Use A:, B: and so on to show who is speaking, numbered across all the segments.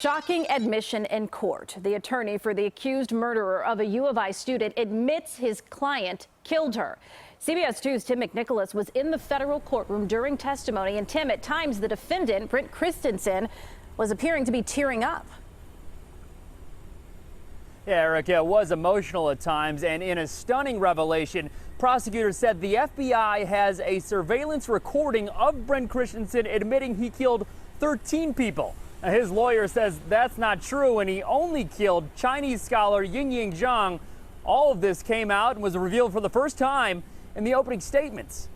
A: Shocking admission in court. The attorney for the accused murderer of a U of I student admits his client killed her. CBS 2's Tim McNicholas was in the federal courtroom during testimony, and Tim, at times the defendant, Brendt Christensen, was appearing to be tearing up.
B: Yeah, Erica, it was emotional at times, and in a stunning revelation, prosecutors said the FBI has a surveillance recording of Brendt Christensen admitting he killed 13 people. Now, his lawyer says that's not true, and he only killed Chinese scholar Yingying Zhang. All of this came out and was revealed for the first time in the opening statements.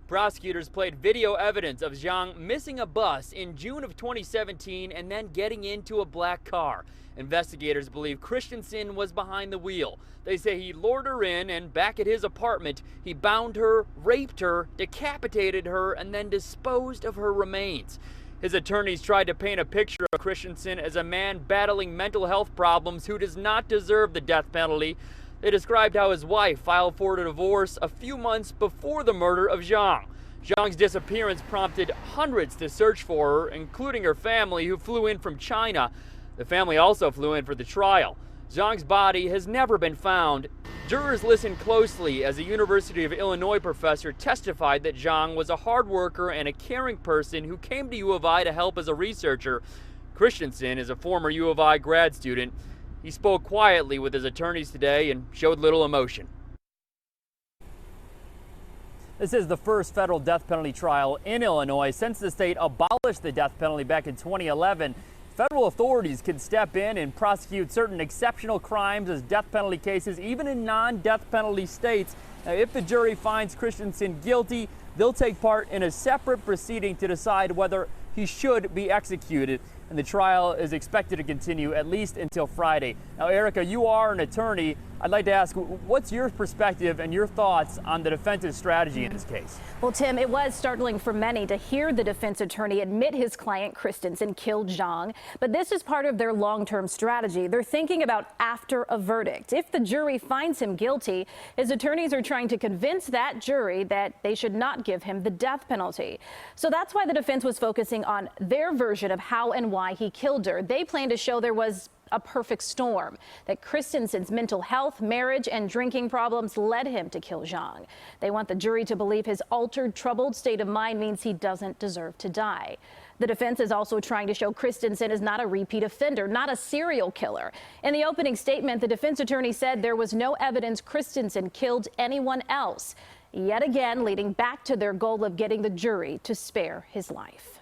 B: Prosecutors played video evidence of Zhang missing a bus in June of 2017 and then getting into a black car. Investigators believe Christensen was behind the wheel. They say he lured her in, and back at his apartment, he bound her, raped her, decapitated her, and then disposed of her remains. His attorneys tried to paint a picture of Christensen as a man battling mental health problems who does not deserve the death penalty. They described how his wife filed for a divorce a few months before the murder of Zhang. Zhang's disappearance prompted hundreds to search for her, including her family, who flew in from China. The family also flew in for the trial. Zhang's body has never been found. Jurors listened closely as a University of Illinois professor testified that Zhang was a hard worker and a caring person who came to U of I to help as a researcher. Christensen is a former U of I grad student. He spoke quietly with his attorneys today and showed little emotion. This is the first federal death penalty trial in Illinois since the state abolished the death penalty back in 2011. Federal authorities can step in and prosecute certain exceptional crimes as death penalty cases, even in non-death penalty states. Now, if the jury finds Christensen guilty, they'll take part in a separate proceeding to decide whether he should be executed. And the trial is expected to continue at least until Friday. Now, Erica, you are an attorney. I'd like to ask, what's your perspective and your thoughts on the defense's strategy in this case?
A: Well, Tim, it was startling for many to hear the defense attorney admit his client Christensen killed Zhang. But this is part of their long-term strategy. They're thinking about after a verdict. If the jury finds him guilty, his attorneys are trying to convince that jury that they should not give him the death penalty. So that's why the defense was focusing on their version of how and why he killed her. They plan to show there was a perfect storm, that Christensen's mental health, marriage, and drinking problems led him to kill Zhang. They want the jury to believe his altered, troubled state of mind means he doesn't deserve to die. The defense is also trying to show Christensen is not a repeat offender, not a serial killer. In the opening statement, the defense attorney said there was no evidence Christensen killed anyone else, yet again leading back to their goal of getting the jury to spare his life.